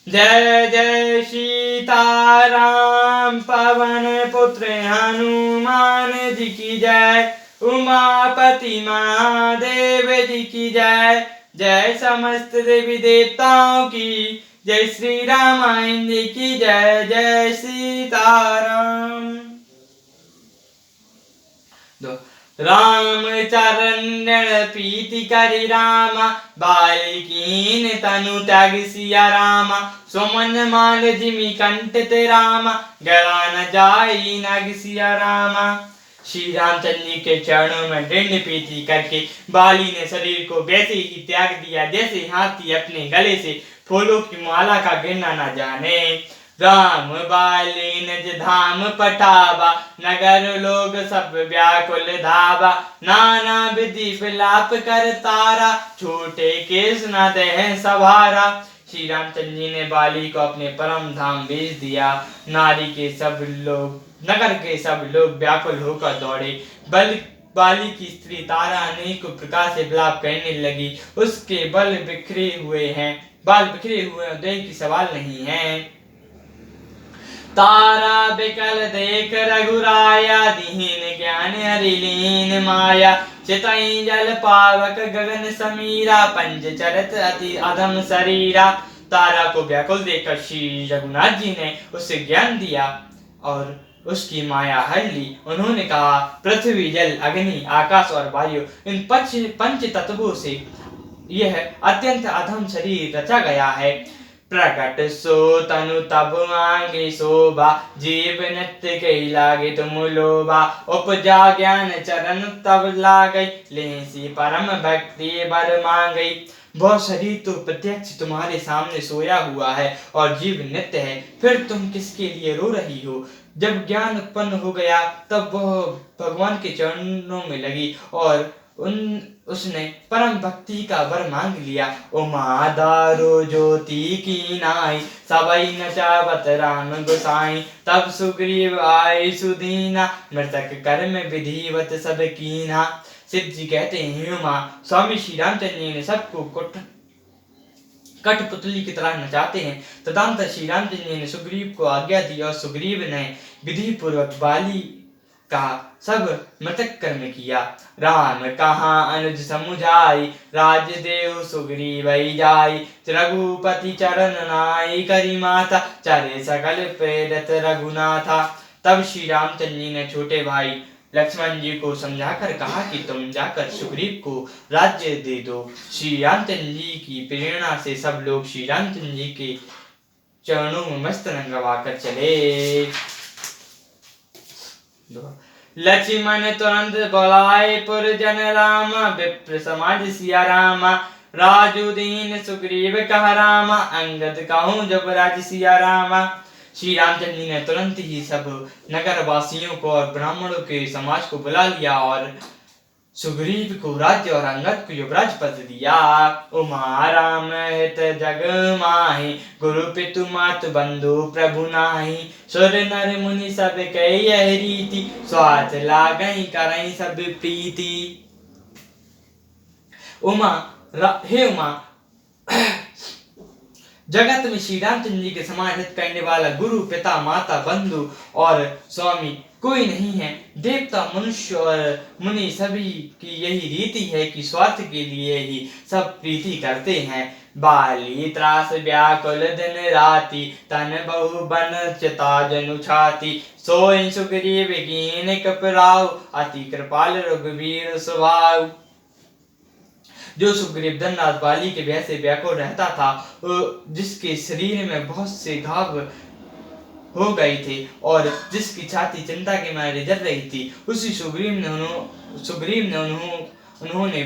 जय जय सीताराम पवन पुत्र हनुमान जी की जय। उमापति महादेव जी की जय। जय समस्त देवी देवताओं की जय। श्री रामायण जी की जय। जय सीताराम। रामचरण प्रीति करि रामा बालिकीन तनु त्याग सिया रामा। सुमन माल जिमि कंठ ते रामा गला न जाई नाग सिया रामा। श्री रामचंद्र जी के चरणों में दृढ़ प्रीति करके बाली ने शरीर को वैसे ही त्याग दिया जैसे हाथी अपने गले से फूलों की माला का गिरना न जाने। राम बाली निज धाम पठावा नगर लोग सब व्याकुल धावा। नाना विधि विलाप कर तारा छोटे केस न देह सवारा। श्री रामचंद्र जी ने बाली को अपने परम धाम भेज दिया। नारी के सब लोग नगर के सब लोग व्याकुल होकर दौड़े। बाली की स्त्री तारा अनेक प्रकार से विलाप करने लगी। उसके बाल बिखरे हुए हैं उदय की सवाल नहीं है। तारा बिकल देख रघुराया दीन ज्ञान हरिलीन माया। चितई जल पावक गगन समीरा पंच चरत अति अधम शरीरा। तारा को व्याकुल देखकर श्री रघुनाथ जी ने उसे ज्ञान दिया और उसकी माया हर ली। उन्होंने कहा, पृथ्वी जल अग्नि आकाश और वायु इन पंच तत्वों से यह अत्यंत अधम शरीर रचा गया है। प्रकट सो तनु तब मांगे शोभा जीव नित्य कही लागे तुम लोभा। उपजा ज्ञान चरण तब लागई लेसी परम भक्ति बर मांगई। वह शरीर तो प्रत्यक्ष तुम्हारे सामने सोया हुआ है और जीव नित्य है, फिर तुम किसके लिए रो रही हो। जब ज्ञान उत्पन्न हो गया तब वह भगवान के चरणों में लगी और उसने परम भक्ति का वर मांग लिया। उमा दारो ज्योति की नाई सबई नचावत राम गोसाई। तब सुग्रीव आए सुदीना मृतक कर्म विधिवत सब कीना। सिद्ध जी कहते हैं, उमा स्वामी श्री रामचंद्र जी ने सबको कठपुतली की तरह नचाते हैं। तदंतर श्री रामचंद्र जी ने सुग्रीव को आज्ञा दी और सुग्रीव ने विधि पूर्वक बाली का सब मृतक कर्म किया। राम कहाँ अनुज समुझाई राजदेव सुग्रीव जाई। रघुपति चरण नाई करी माता चरे सकल प्रेरत रघुनाथा। तब श्री रामचंद्र जी ने छोटे भाई लक्ष्मण जी को समझाकर कहा कि तुम जाकर सुग्रीव को राज्य दे दो। श्री रामचंद्र जी की प्रेरणा से सब लोग श्री रामचंद्र जी के चरणों में मस्त रंगवाकर चले। लक्ष्मण तुरंत बुलाए पुरजन रामा विप्र समाज सिया रामा। राजुदीन सुग्रीव कह रामा अंगद कहूँ जब राज सिया रामा। श्री रामचंद्र जी ने तुरंत ही सब नगर वासियों को और ब्राह्मणों के समाज को बुला लिया और सुग्रीव को राज्य और अंगद को युवराज पद दिया। उमा राम हित जग माहि गुरु पितु मातु बंधु प्रभु नाही। सुर नर मुनि सब कई यह रीति स्वार्थ लागई करई सब प्रीति। हे उमा जगत में श्री रामचंद्र जी के समान हित करने वाला गुरु पिता माता बंधु और स्वामी कोई नहीं है। देवता मनुष्य और मुनि सभी की यही रीति है कि स्वार्थ के लिए ही सब प्रीति करते हैं। बाली त्रास व्याकुल दिन राति तन बहु बन चिता जनु छाती। सोई सुग्रीव कीन कपराउ अति कृपाल रघुवीर स्वभाव। जो सुग्रीव धनराज बाली के भय से व्याकुल रहता था, जिसके शरीर में बहुत से घाव हो गए थे और जिसकी छाती चिंता के मारे जल रही थी, उसी सुग्रीव ने उन्होंने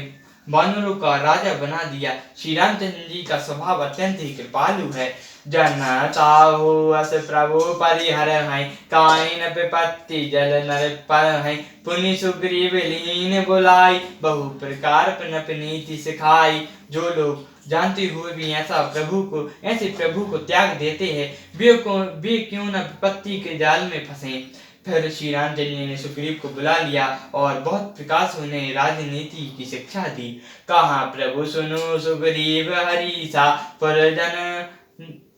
वानरों का राजा बना दिया। श्री रामचंद्र जी का स्वभाव अत्यंत ही कृपालु है। जन ताहु अस प्रभु परिहर हैं काइन विपत्ति जल नर पर हैं। पुनि सुग्रीव लीन बुलाई बहु प्रकार पनप नीति सिखाई। जो लोग जानते हुए भी ऐसे प्रभु को त्याग देते हैं, वे क्यों न विपत्ति के जाल में फंसे। फिर श्री रामचंद्र जी ने सुग्रीव को बुला लिया और बहुत प्रकार से उन्हें राजनीति की शिक्षा दी। कहा प्रभु सुनो सुग्रीव हरीसा पुरजन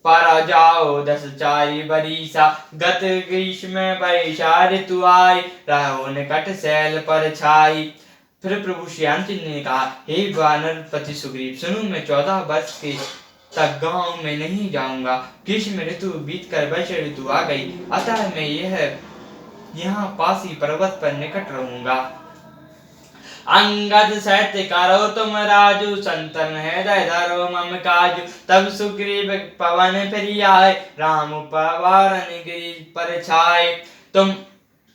पर जाओ 10 चारि बरिसा, गत ग्रीष्म वर्षा ऋतु आई, रहो निकट शैल पर छाई। फिर प्रभु श्री रामचंद्र ने कहा, हे वानरपति सुग्रीव, सुनो, मैं 14 वर्ष के तक गांव में नहीं जाऊंगा। ग्रीष्म ऋतु बीतकर वर्षा ऋतु आ गई, अतः मैं यहाँ पास ही पर्वत पर निकट रहूंगा। अंगद सहित करो तुम राजू, संतन हृदय धरो मम काजू। तब सुग्रीव पवन फिर आए, राम पवारन गिरि पर छाए। तुम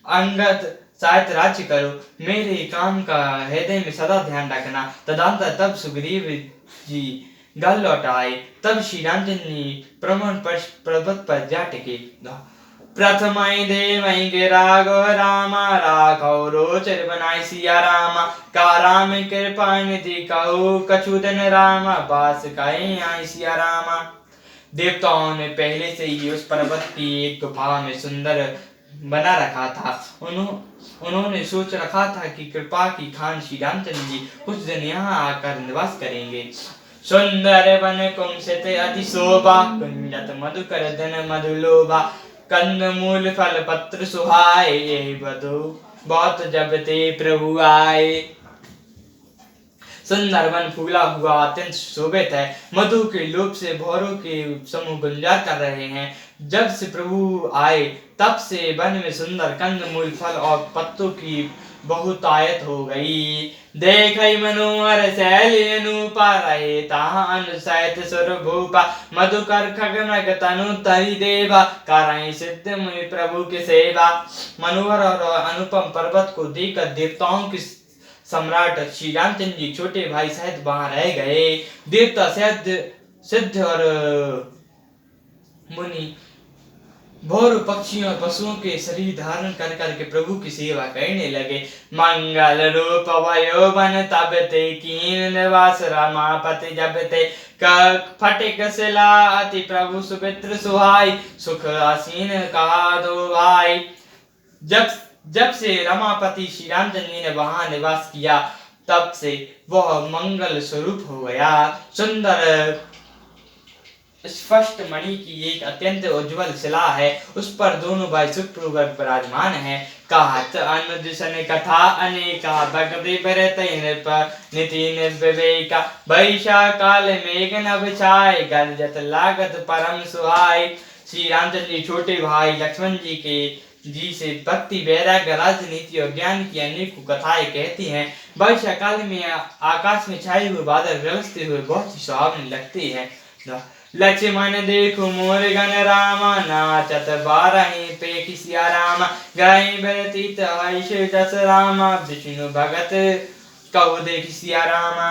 अंगद सहित राज्य करो, मेरे काम का हृदय में सदा ध्यान रखना। तदंतर तब सुग्रीव जी घर लौट आए। तब श्री रामचंद्र ने प्रमण पर्वत पर जा टिके। प्रथमहि देवहि के राघव रामा, राघव रोचर बनाई सिया रामा। का राम कृपा निधि कहु, कछु दिन रामा बास कहीं आई सिया रामा। देवताओं ने पहले से ही उस पर्वत की एक गुफा में सुंदर बना रखा था। उन्होंने सोच रखा था कि कृपा की खान श्री रामचंद्र जी कुछ दिन यहाँ आकर निवास करेंगे। सुंदर वन कुंसित अति शोभा, कुंजत मधुकर धन मधुलोभा। कंद मूल फल पत्र सुहाए, यही बधु बहुत जब ते प्रभु आए। सुंदर वन फूला हुआ अत्यंत शोभित है, मधु के लोभ से भौरों के समूह गुंजार कर रहे हैं। जब से प्रभु आए तब से वन में सुंदर कंद मूल फल और पत्तों की बहुतायत हो गई। देखई मनोहर शैली अनूपा, रहे ताहा अनुसहित सुर भूपा। मधुकर खगनक तनु तरि देवा, करई सिद्ध मुनि प्रभु की सेवा। मनोहर और अनुपम पर्वत को देखकर देवताओं की सम्राट श्री रामचंद्र जी छोटे भाई सहित वहां रह गए। देवता सिद्ध और मुनि भौर पक्षियों और पशुओं के शरीर धारण कर करके प्रभु की सेवा करने लगे। मंगल रूप वयोवन तब ते, कीन निवास रमापति जब ते। फटिक शिला अति प्रभु सुमित्र सुहाई, सुख आसीन कहा दो भाई। जब से रमापति श्री रामचंद्र जी ने वहां निवास किया, तब से वह मंगल स्वरूप हो गया। सुंदर स्पष्ट मणि की एक अत्यंत उज्जवल शिला है, उस पर दोनों भाई सुखपूर्वक विराजमान है। कहत अनुदिशन कथा अनेका, भक्ति बरत नीति निर्विवेका। वर्षा काल मेघ नभ छाए, गर्जत लागत परम सुहाय। श्री रामचंद्र जी छोटे भाई लक्ष्मण जी से भक्ति, वैराग्य, राजनीति और ज्ञान की अनेक कथाएं कहती हैं। वर्षा काल में आकाश में छाए हुए बादल गरजते हुए बहुत ही सुहावने लगते हैं। लक्ष्मण देखो मोर गण रामा, नाचत बारही पेखि सिया रामा। गाय व्यतीत हर्ष जस रामा, विष्णु भगत कहो देखि सिया रामा।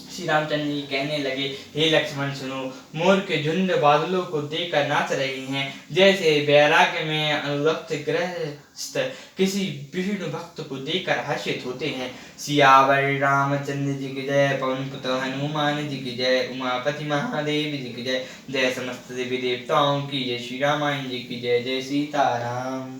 श्री रामचंद्र जी कहने लगे, हे लक्ष्मण सुनो, मोर के झुंड बादलों को देखकर नाच रहे हैं, जैसे वैराग्य में अनुरक्त गृहस्थ किसी विष्णु भक्त को देखकर हर्षित होते हैं। सियावर रामचंद्र जी की जय, पवन पुत्र हनुमान जी की जय, उमापति महादेव जी की जय, जय समस्त देवी देवताओं की जय, श्री रामायण जी की जय, जय सीताराम।